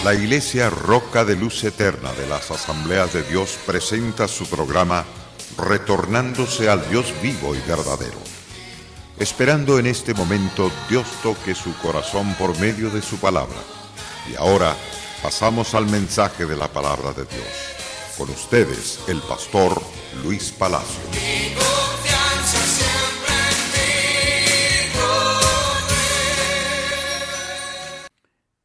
La Iglesia Roca de Luz Eterna de las Asambleas de Dios presenta su programa Retornándose al Dios vivo y verdadero. Esperando en este momento Dios toque su corazón por medio de su palabra. Y ahora pasamos al mensaje de la palabra de Dios. Con ustedes, el pastor Luis Palacio.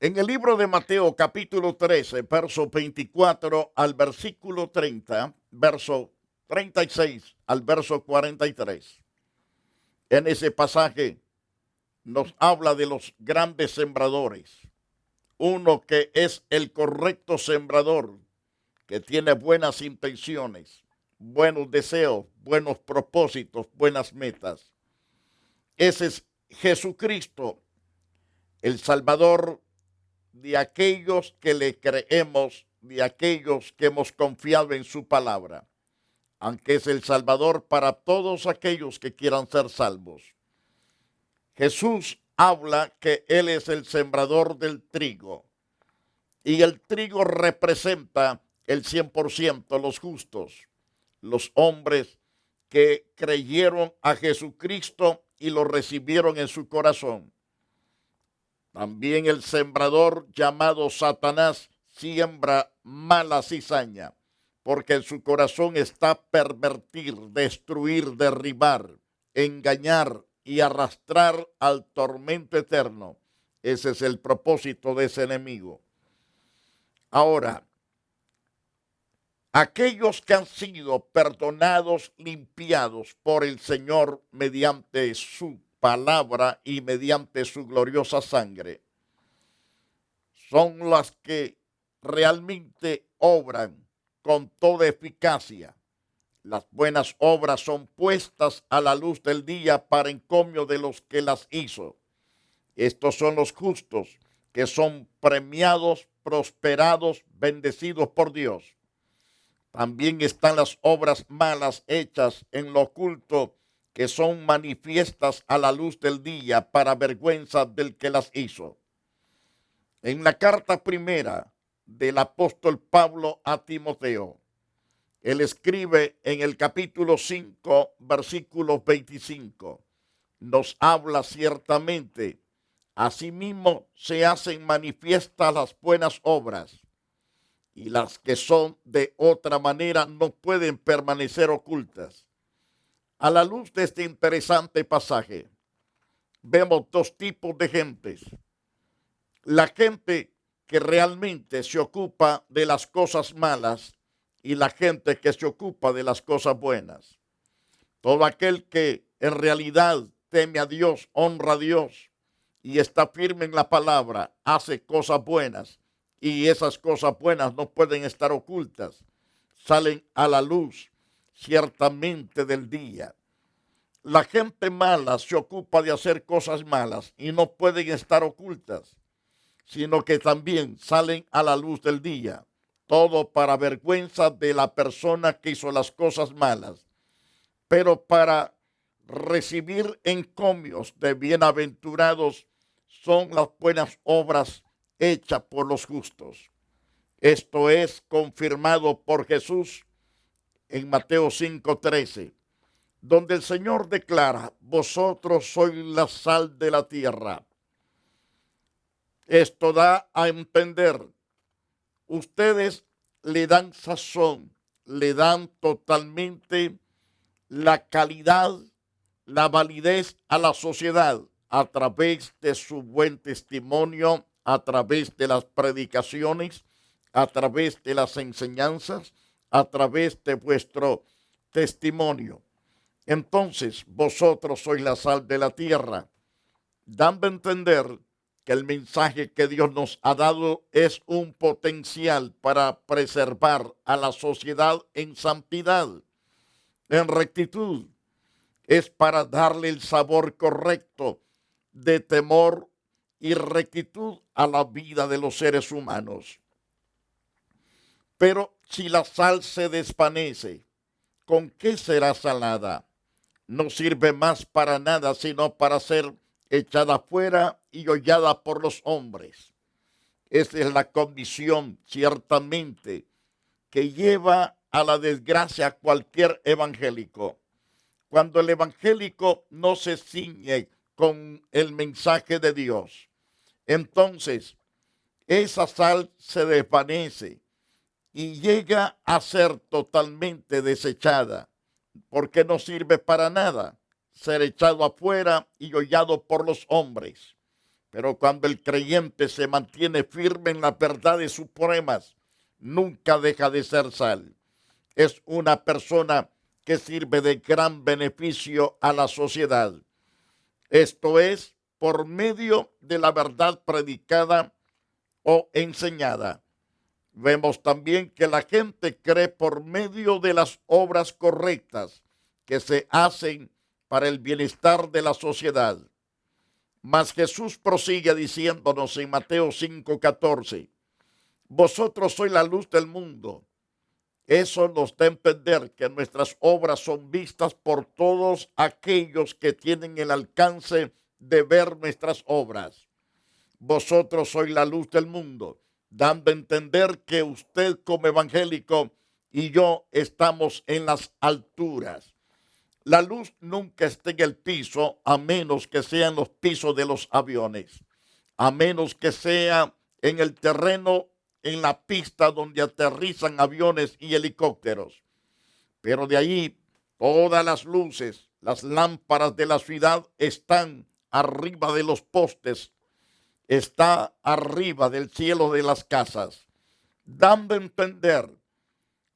En el libro de Mateo capítulo 13, verso 24 al versículo 30, verso 36 al verso 43. En ese pasaje nos habla de los grandes sembradores. Uno que es el correcto sembrador, que tiene buenas intenciones, buenos deseos, buenos propósitos, buenas metas. Ese es Jesucristo, el Salvador de aquellos que le creemos, de aquellos que hemos confiado en su palabra, aunque es el Salvador para todos aquellos que quieran ser salvos. Jesús habla que Él es el sembrador del trigo, y el trigo representa el 100%, los justos, los hombres que creyeron a Jesucristo y lo recibieron en su corazón. También el sembrador llamado Satanás siembra mala cizaña, porque en su corazón está pervertir, destruir, derribar, engañar y arrastrar al tormento eterno. Ese es el propósito de ese enemigo. Ahora, aquellos que han sido perdonados, limpiados por el Señor mediante su palabra y mediante su gloriosa sangre, son las que realmente obran con toda eficacia. Las buenas obras son puestas a la luz del día para encomio de los que las hizo. Estos son los justos, que son premiados, prosperados, bendecidos por Dios. También están las obras malas hechas en lo oculto, que son manifiestas a la luz del día para vergüenza del que las hizo. En la carta primera del apóstol Pablo a Timoteo, él escribe en el capítulo 5, versículo 25, nos habla ciertamente, asimismo se hacen manifiestas las buenas obras, y las que son de otra manera no pueden permanecer ocultas. A la luz de este interesante pasaje, vemos dos tipos de gentes. La gente que realmente se ocupa de las cosas malas y la gente que se ocupa de las cosas buenas. Todo aquel que en realidad teme a Dios, honra a Dios y está firme en la palabra, hace cosas buenas, y esas cosas buenas no pueden estar ocultas, salen a la luz ciertamente del día. La gente mala se ocupa de hacer cosas malas y no pueden estar ocultas, sino que también salen a la luz del día, todo para vergüenza de la persona que hizo las cosas malas, pero para recibir encomios de bienaventurados son las buenas obras hechas por los justos. Esto es confirmado por Jesús en Mateo 5:13, donde el Señor declara, vosotros sois la sal de la tierra. Esto da a entender, ustedes le dan sazón, le dan totalmente la calidad, la validez a la sociedad a través de su buen testimonio, a través de las predicaciones, a través de las enseñanzas, a través de vuestro testimonio. Entonces, vosotros sois la sal de la tierra, dando a entender que el mensaje que Dios nos ha dado es un potencial para preservar a la sociedad en santidad, en rectitud. Es para darle el sabor correcto de temor y rectitud a la vida de los seres humanos. Pero si la sal se desvanece, ¿con qué será salada? No sirve más para nada, sino para ser echada fuera y hollada por los hombres. Esa es la condición, ciertamente, que lleva a la desgracia a cualquier evangélico. Cuando el evangélico no se ciñe con el mensaje de Dios, entonces esa sal se desvanece y llega a ser totalmente desechada, porque no sirve para nada ser echado afuera y hollado por los hombres. Pero cuando el creyente se mantiene firme en las verdades supremas, nunca deja de ser sal. Es una persona que sirve de gran beneficio a la sociedad. Esto es por medio de la verdad predicada o enseñada. Vemos también que la gente cree por medio de las obras correctas que se hacen para el bienestar de la sociedad. Mas Jesús prosigue diciéndonos en Mateo 5:14, vosotros sois la luz del mundo. Eso nos da a entender que nuestras obras son vistas por todos aquellos que tienen el alcance de ver nuestras obras. Vosotros sois la luz del mundo, dando a entender que usted como evangélico y yo estamos en las alturas. La luz nunca está en el piso, a menos que sean los pisos de los aviones, a menos que sea en el terreno, en la pista donde aterrizan aviones y helicópteros. Pero de ahí, todas las luces, las lámparas de la ciudad están arriba de los postes, está arriba del cielo de las casas, dando a entender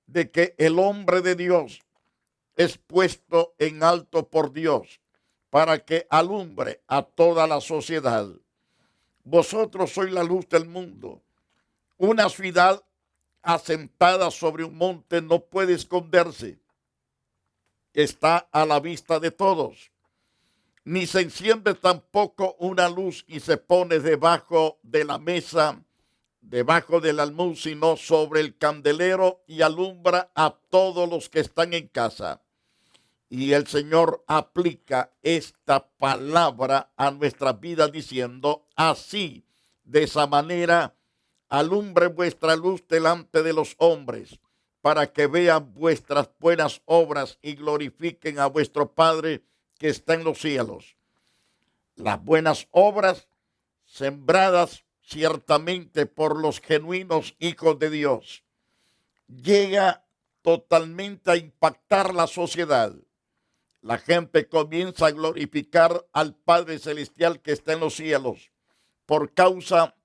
de que el hombre de Dios es puesto en alto por Dios para que alumbre a toda la sociedad. Vosotros sois la luz del mundo. Una ciudad asentada sobre un monte no puede esconderse. Está a la vista de todos. Ni se enciende tampoco una luz y se pone debajo de la mesa, debajo del almud, sino sobre el candelero y alumbra a todos los que están en casa. Y el Señor aplica esta palabra a nuestra vida diciendo, así, de esa manera, alumbre vuestra luz delante de los hombres, para que vean vuestras buenas obras y glorifiquen a vuestro Padre que está en los cielos. Las buenas obras sembradas ciertamente por los genuinos hijos de Dios llega totalmente a impactar la sociedad. La gente comienza a glorificar al Padre Celestial que está en los cielos por causa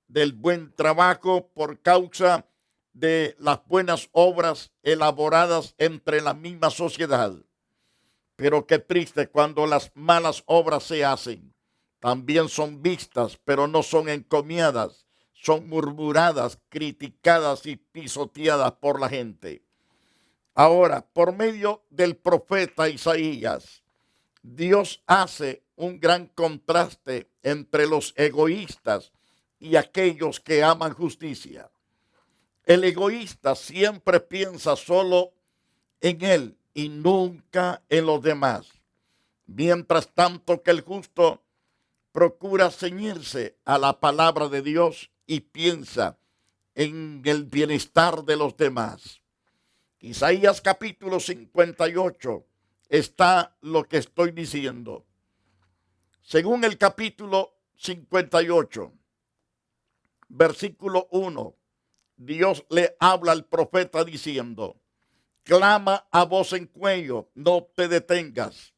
del buen trabajo, por causa de las buenas obras elaboradas entre la misma sociedad. Pero qué triste cuando las malas obras se hacen. También son vistas, pero no son encomiadas. Son murmuradas, criticadas y pisoteadas por la gente. Ahora, por medio del profeta Isaías, Dios hace un gran contraste entre los egoístas y aquellos que aman justicia. El egoísta siempre piensa solo en él y nunca en los demás. Mientras tanto que el justo procura ceñirse a la palabra de Dios y piensa en el bienestar de los demás. Isaías capítulo 58 está lo que estoy diciendo. Según el capítulo 58, versículo 1, Dios le habla al profeta diciendo, clama a voz en cuello, no te detengas.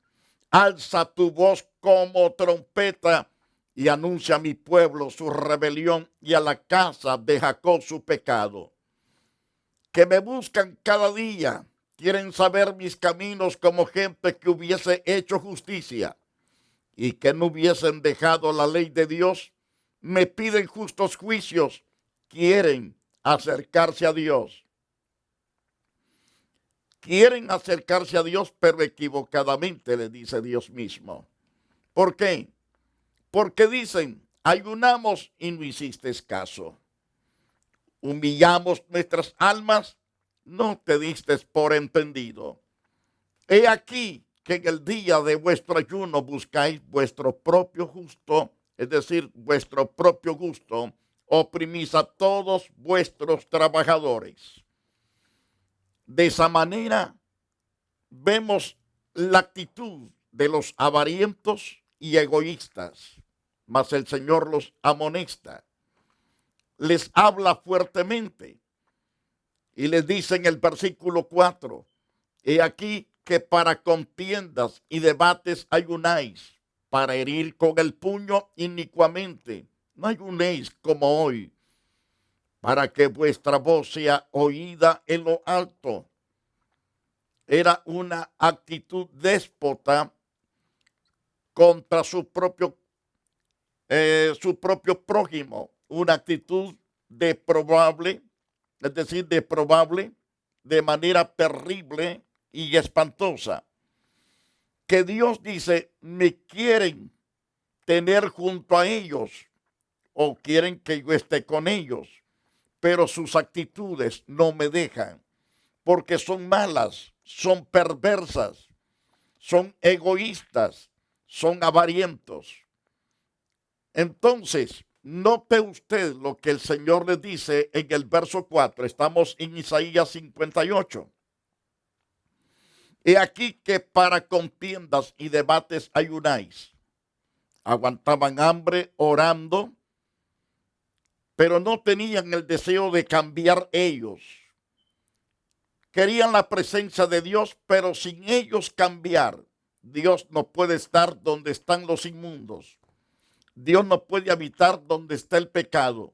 Alza tu voz como trompeta y anuncia a mi pueblo su rebelión y a la casa de Jacob su pecado. Que me buscan cada día, quieren saber mis caminos como gente que hubiese hecho justicia y que no hubiesen dejado la ley de Dios. Me piden justos juicios, quieren acercarse a Dios. Quieren acercarse a Dios, pero equivocadamente, le dice Dios mismo. ¿Por qué? Porque dicen, ayunamos y no hiciste caso. Humillamos nuestras almas, no te diste por entendido. He aquí que en el día de vuestro ayuno buscáis vuestro propio gusto, es decir, vuestro propio gusto, oprimís a todos vuestros trabajadores. De esa manera vemos la actitud de los avarientos y egoístas, mas el Señor los amonesta, les habla fuertemente y les dice en el versículo 4, he aquí que para contiendas y debates ayunáis, para herir con el puño inicuamente, no ayunéis como hoy, para que vuestra voz sea oída en lo alto. Era una actitud déspota contra su propio prójimo, una actitud deplorable, es decir, deplorable, de manera terrible y espantosa. Que Dios dice, me quieren tener junto a ellos o quieren que yo esté con ellos, pero sus actitudes no me dejan, porque son malas, son perversas, son egoístas, son avarientos. Entonces, note usted lo que el Señor le dice en el verso 4. Estamos en Isaías 58. He aquí que para contiendas y debates ayunáis. Aguantaban hambre orando, pero no tenían el deseo de cambiar ellos. Querían la presencia de Dios, pero sin ellos cambiar. Dios no puede estar donde están los inmundos. Dios no puede habitar donde está el pecado,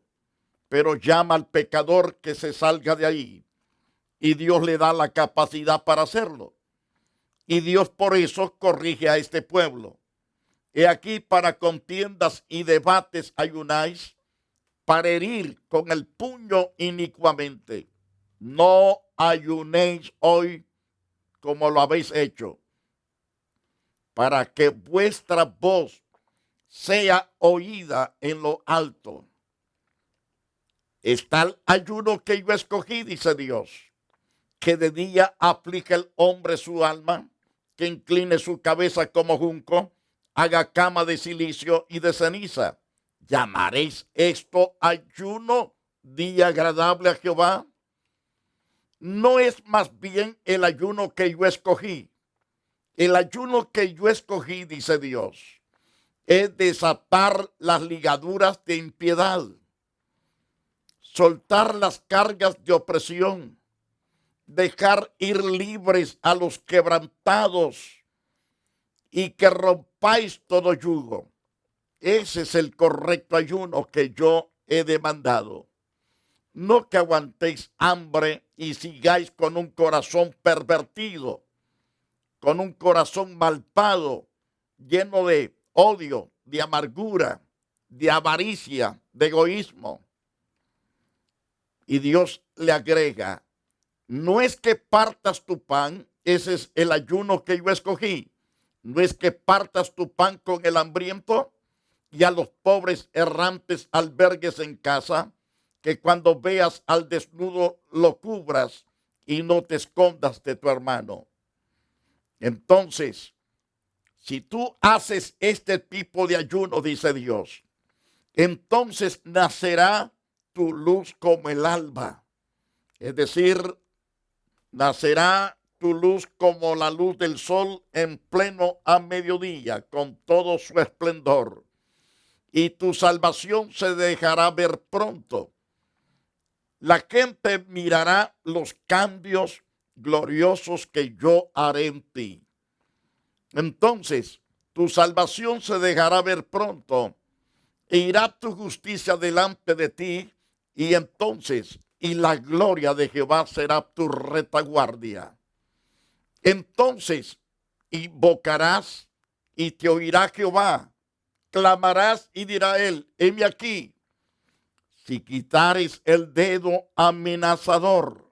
pero llama al pecador que se salga de ahí. Y Dios le da la capacidad para hacerlo. Y Dios por eso corrige a este pueblo. He aquí para contiendas y debates ayunáis, para herir con el puño inicuamente. No ayunéis hoy como lo habéis hecho, para que vuestra voz sea oída en lo alto. Está el ayuno que yo escogí, dice Dios, que de día aplique el hombre su alma, que incline su cabeza como junco, haga cama de silicio y de ceniza. ¿Llamaréis esto ayuno, día agradable a Jehová? No es más bien el ayuno que yo escogí. El ayuno que yo escogí, dice Dios, es desatar las ligaduras de impiedad, soltar las cargas de opresión, dejar ir libres a los quebrantados y que rompáis todo yugo. Ese es el correcto ayuno que yo he demandado. No que aguantéis hambre y sigáis con un corazón pervertido, con un corazón malvado, lleno de odio, de amargura, de avaricia, de egoísmo. Y Dios le agrega, no es que partas tu pan, ese es el ayuno que yo escogí. No es que partas tu pan con el hambriento y a los pobres errantes albergues en casa, que cuando veas al desnudo lo cubras y no te escondas de tu hermano. Entonces, si tú haces este tipo de ayuno, dice Dios, entonces nacerá tu luz como el alba. Es decir, nacerá tu luz como la luz del sol en pleno a mediodía, con todo su esplendor. Y tu salvación se dejará ver pronto. La gente mirará los cambios gloriosos que yo haré en ti. Entonces, tu salvación se dejará ver pronto, e irá tu justicia delante de ti, y entonces, y la gloria de Jehová será tu retaguardia. Entonces, invocarás y te oirá Jehová, clamarás y dirá él, heme aquí. Si quitares el dedo amenazador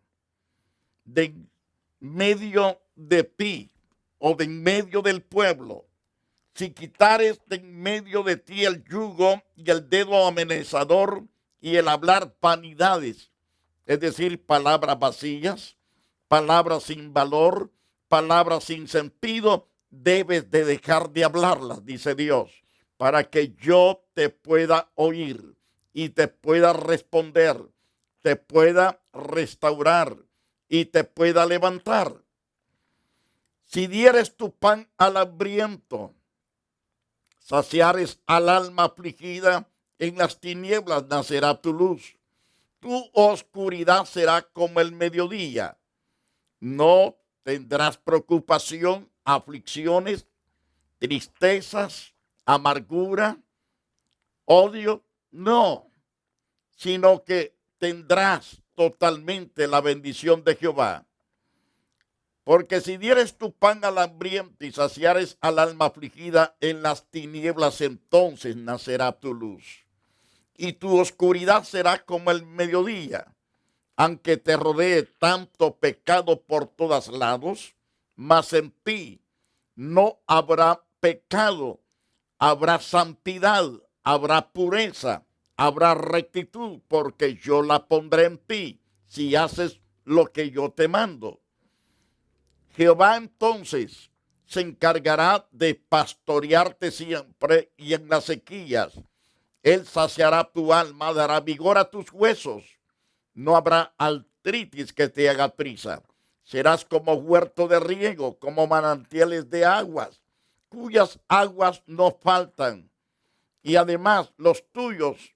de en medio de ti o de en medio del pueblo, si quitares de en medio de ti el yugo y el dedo amenazador y el hablar vanidades, es decir, palabras vacías, palabras sin valor, palabras sin sentido, debes de dejar de hablarlas, dice Dios, para que yo te pueda oír. y te pueda responder, te pueda restaurar y te pueda levantar. Si dieres tu pan al hambriento, saciares al alma afligida, en las tinieblas nacerá tu luz. Tu oscuridad será como el mediodía. No tendrás preocupación, aflicciones, tristezas, amargura, odio, no, sino que tendrás totalmente la bendición de Jehová. Porque si dieres tu pan al hambriento y saciares al alma afligida, en las tinieblas entonces nacerá tu luz. Y tu oscuridad será como el mediodía. Aunque te rodee tanto pecado por todos lados, mas en ti no habrá pecado, habrá santidad, habrá pureza, habrá rectitud, porque yo la pondré en ti si haces lo que yo te mando. Jehová entonces se encargará de pastorearte siempre y en las sequías. Él saciará tu alma, dará vigor a tus huesos. No habrá artritis que te haga prisa. Serás como huerto de riego, como manantiales de aguas, cuyas aguas no faltan. Y además los tuyos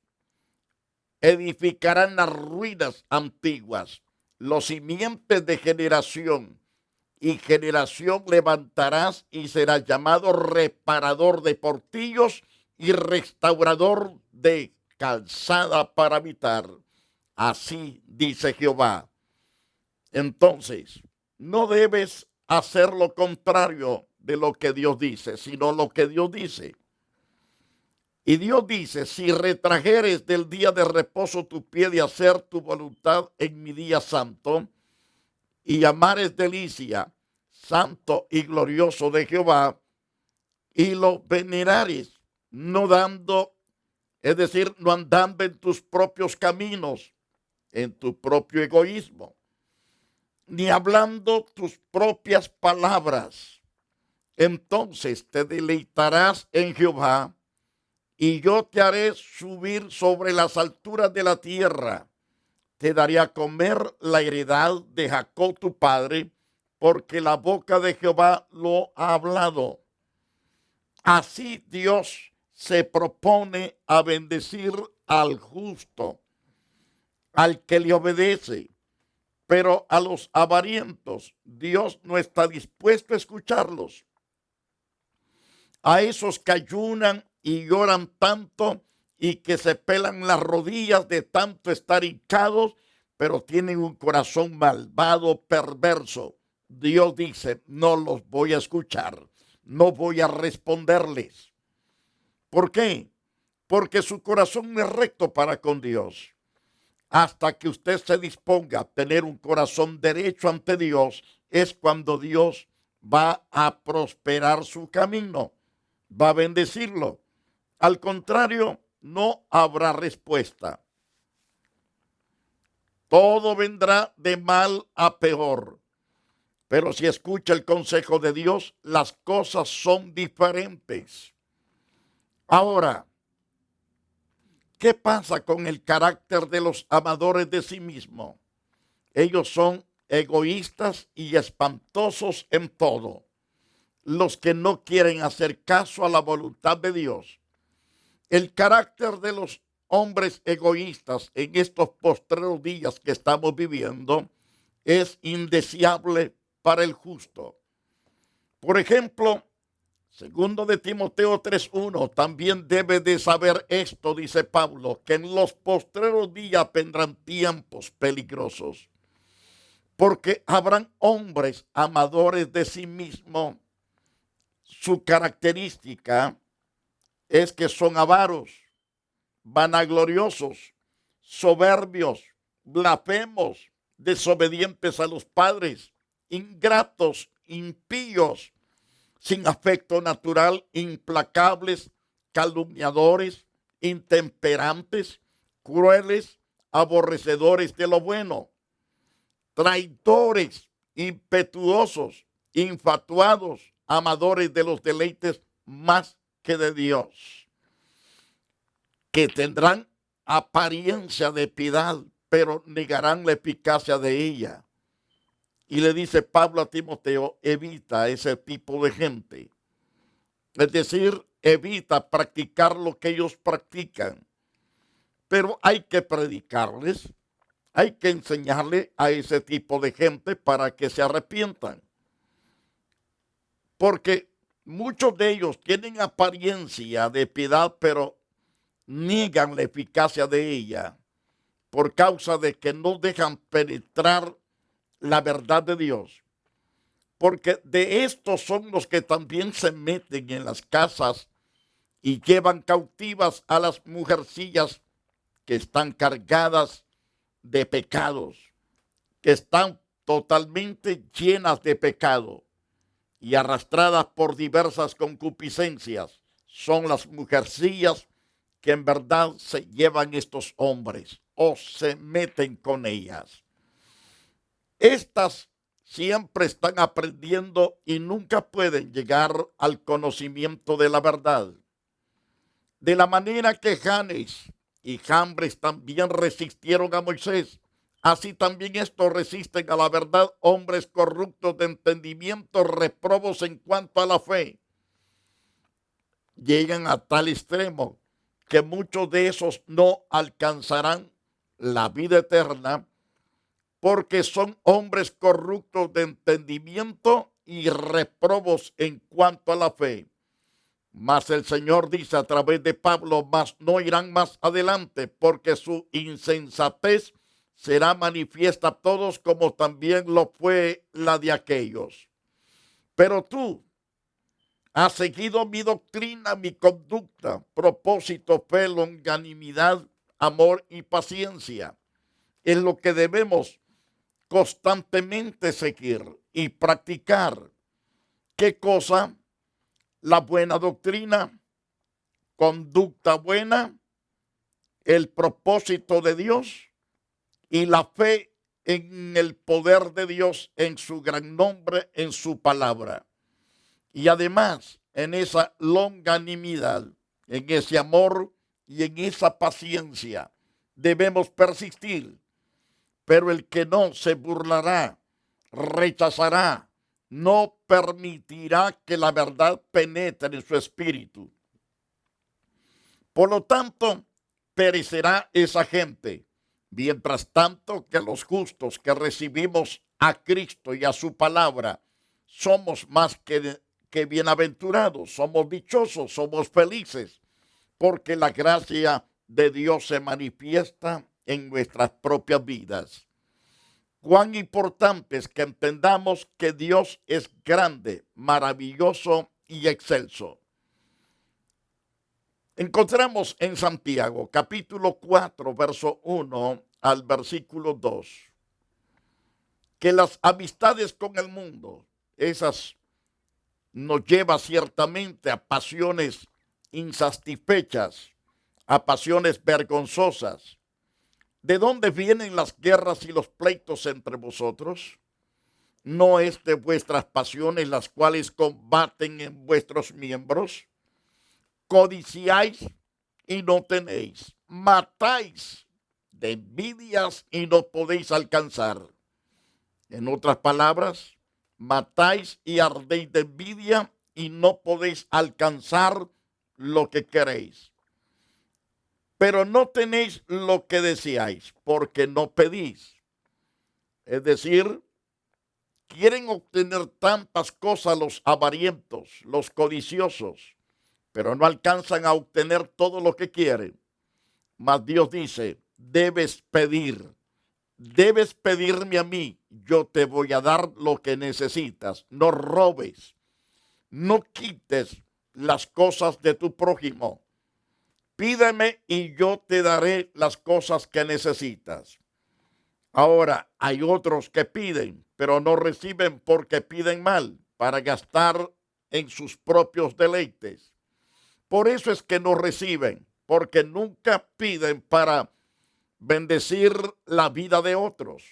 edificarán las ruinas antiguas, los simientes de generación. Y generación levantarás y serás llamado reparador de portillos y restaurador de calzada para habitar. Así dice Jehová. Entonces, no debes hacer lo contrario de lo que Dios dice, sino lo que Dios dice. Y Dios dice, si retrajeres del día de reposo tu pie de hacer tu voluntad en mi día santo, y llamares delicia, santo y glorioso de Jehová, y lo venerares, no dando, es decir, no andando en tus propios caminos, en tu propio egoísmo, ni hablando tus propias palabras. Entonces te deleitarás en Jehová, y yo te haré subir sobre las alturas de la tierra. Te daré a comer la heredad de Jacob tu padre, porque la boca de Jehová lo ha hablado. Así Dios se propone a bendecir al justo, al que le obedece, pero a los avarientos Dios no está dispuesto a escucharlos. A esos que ayunan y lloran tanto y que se pelan las rodillas de tanto estar hincados, pero tienen un corazón malvado, perverso. Dios dice, no los voy a escuchar, no voy a responderles. ¿Por qué? Porque su corazón es recto para con Dios. Hasta que usted se disponga a tener un corazón derecho ante Dios, es cuando Dios va a prosperar su camino, va a bendecirlo. Al contrario, no habrá respuesta. Todo vendrá de mal a peor. Pero si escucha el consejo de Dios, las cosas son diferentes. Ahora, ¿qué pasa con el carácter de los amadores de sí mismos? Ellos son egoístas y espantosos en todo. Los que no quieren hacer caso a la voluntad de Dios. El carácter de los hombres egoístas en estos postreros días que estamos viviendo es indeseable para el justo. Por ejemplo, segundo de Timoteo 3:1, también debe de saber esto, dice Pablo, que en los postreros días vendrán tiempos peligrosos, porque habrán hombres amadores de sí mismos. Su característica es que son avaros, vanagloriosos, soberbios, blasfemos, desobedientes a los padres, ingratos, impíos, sin afecto natural, implacables, calumniadores, intemperantes, crueles, aborrecedores de lo bueno, traidores, impetuosos, infatuados, amadores de los deleites más que de Dios, que tendrán apariencia de piedad, pero negarán la eficacia de ella. Y le dice Pablo a Timoteo, evita ese tipo de gente. Es decir, evita practicar lo que ellos practican. Pero hay que predicarles, hay que enseñarle a ese tipo de gente para que se arrepientan. Porque muchos de ellos tienen apariencia de piedad, pero niegan la eficacia de ella por causa de que no dejan penetrar la verdad de Dios. Porque de estos son los que también se meten en las casas y llevan cautivas a las mujercillas que están cargadas de pecados, que están totalmente llenas de pecado y arrastradas por diversas concupiscencias. Son las mujercillas que en verdad se llevan estos hombres o se meten con ellas. Estas siempre están aprendiendo y nunca pueden llegar al conocimiento de la verdad. De la manera que Janes y Jambres también resistieron a Moisés, así también estos resisten a la verdad, hombres corruptos de entendimiento, reprobos en cuanto a la fe. Llegan a tal extremo que muchos de esos no alcanzarán la vida eterna porque son hombres corruptos de entendimiento y reprobos en cuanto a la fe. Mas el Señor dice a través de Pablo, mas no irán más adelante, porque su insensatez será manifiesta a todos, como también lo fue la de aquellos. Pero tú has seguido mi doctrina, mi conducta, propósito, fe, longanimidad, amor y paciencia. Es lo que debemos constantemente seguir y practicar. ¿Qué cosa? La buena doctrina, conducta buena, el propósito de Dios y la fe en el poder de Dios, en su gran nombre, en su palabra. Y además en esa longanimidad, en ese amor y en esa paciencia debemos persistir. Pero el que no se burlará, rechazará, no permitirá que la verdad penetre en su espíritu. Por lo tanto, perecerá esa gente. Mientras tanto que los justos que recibimos a Cristo y a su palabra, somos más que bienaventurados, somos dichosos, somos felices, porque la gracia de Dios se manifiesta en nuestras propias vidas. Cuán importante es que entendamos que Dios es grande, maravilloso y excelso. Encontramos en Santiago, capítulo 4, verso 1 al versículo 2, que las amistades con el mundo, esas nos lleva ciertamente a pasiones insatisfechas, a pasiones vergonzosas. ¿De dónde vienen las guerras y los pleitos entre vosotros? ¿No es de vuestras pasiones las cuales combaten en vuestros miembros? Codiciáis y no tenéis, matáis de envidias y no podéis alcanzar. En otras palabras, matáis y ardéis de envidia y no podéis alcanzar lo que queréis. Pero no tenéis lo que deseáis, porque no pedís. Es decir, quieren obtener tantas cosas los avarientos, los codiciosos, pero no alcanzan a obtener todo lo que quieren. Mas Dios dice, debes pedirme a mí, yo te voy a dar lo que necesitas. No robes, no quites las cosas de tu prójimo. Pídeme y yo te daré las cosas que necesitas. Ahora, hay otros que piden, pero no reciben porque piden mal, para gastar en sus propios deleites. Por eso es que no reciben, porque nunca piden para bendecir la vida de otros,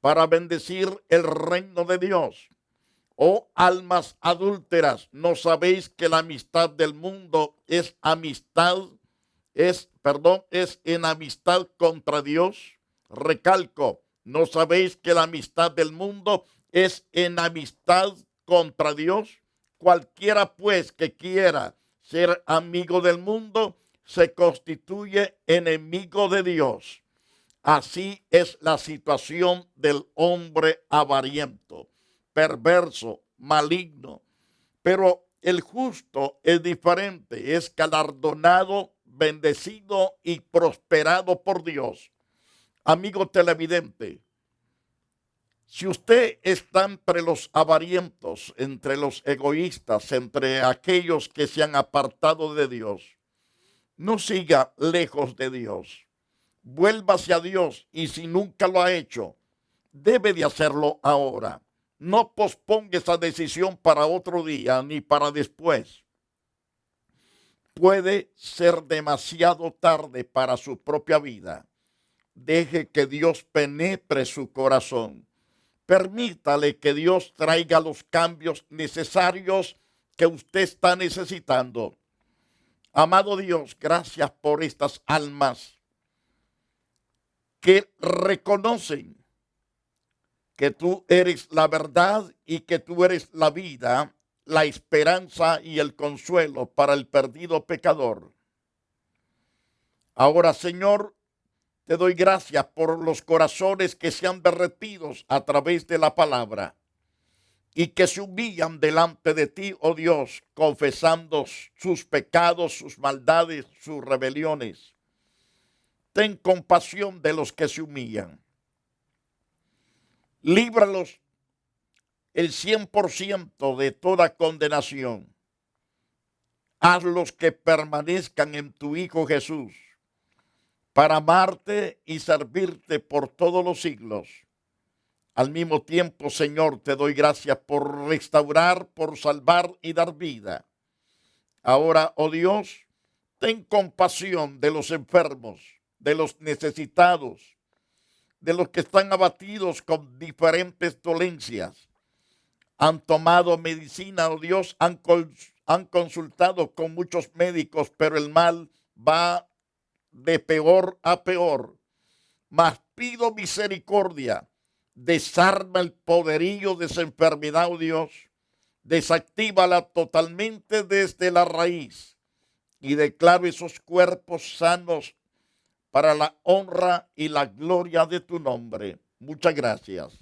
para bendecir el reino de Dios. Oh almas adúlteras, ¿no sabéis que la amistad del mundo es amistad es enemistad contra Dios. Recalco, ¿no sabéis que la amistad del mundo es enemistad contra Dios? Cualquiera pues que quiera ser amigo del mundo se constituye enemigo de Dios. Así es la situación del hombre avariento, perverso, maligno. Pero el justo es diferente, es galardonado, bendecido y prosperado por Dios. Amigo televidente, si usted está entre los avarientos, entre los egoístas, entre aquellos que se han apartado de Dios, no siga lejos de Dios. Vuélvase a Dios, y si nunca lo ha hecho, debe de hacerlo ahora. No posponga esa decisión para otro día ni para después. Puede ser demasiado tarde para su propia vida. Deje que Dios penetre su corazón. Permítale que Dios traiga los cambios necesarios que usted está necesitando. Amado Dios, gracias por estas almas que reconocen que tú eres la verdad y que tú eres la vida, la esperanza y el consuelo para el perdido pecador. Ahora, Señor, te doy gracias por los corazones que se han derretido a través de la palabra y que se humillan delante de ti, oh Dios, confesando sus pecados, sus maldades, sus rebeliones. Ten compasión de los que se humillan. Líbralos el 100% de toda condenación. Hazlos que permanezcan en tu Hijo Jesús, para amarte y servirte por todos los siglos. Al mismo tiempo, Señor, te doy gracias por restaurar, por salvar y dar vida. Ahora, oh Dios, ten compasión de los enfermos, de los necesitados, de los que están abatidos con diferentes dolencias. Han tomado medicina, oh Dios, han consultado con muchos médicos, pero el mal va de peor a peor. Mas pido misericordia, desarma el poderío de esa enfermedad, oh Dios, desactívala totalmente desde la raíz y declaro esos cuerpos sanos para la honra y la gloria de tu nombre. Muchas gracias.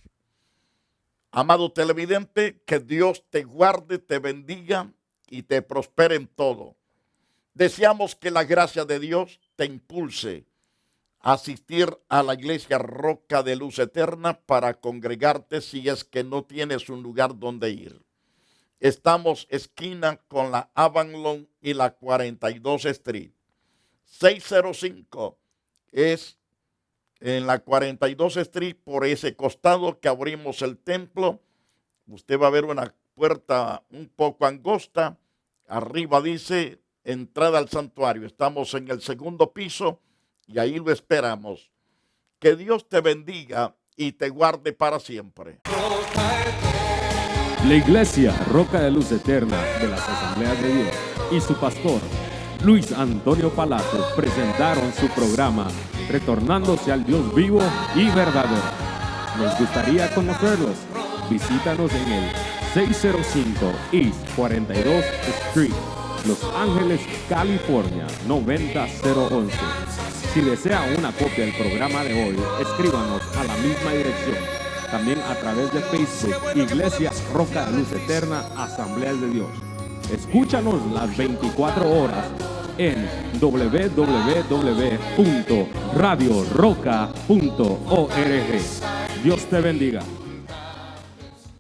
Amado televidente, que Dios te guarde, te bendiga y te prospere en todo. Deseamos que la gracia de Dios te impulse a asistir a la iglesia Roca de Luz Eterna para congregarte si es que no tienes un lugar donde ir. Estamos esquina con la Avalon y la 42 Street. 605 es en la 42 Street, por ese costado que abrimos el templo. Usted va a ver una puerta un poco angosta. Arriba dice entrada al santuario. Estamos en el segundo piso y ahí lo esperamos. Que Dios te bendiga y te guarde para siempre. La Iglesia Roca de Luz Eterna de las Asambleas de Dios y su pastor Luis Antonio Palacios presentaron su programa Retornándose al Dios vivo y verdadero. Nos gustaría conocerlos. Visítanos en el 605 East 42 Street, Los Ángeles, California 90011. Si desea una copia del programa de hoy, escríbanos a la misma dirección. También a través de Facebook, Iglesia Roca de Luz Eterna, Asambleas de Dios. Escúchanos las 24 horas en www.radioroca.org. Dios te bendiga.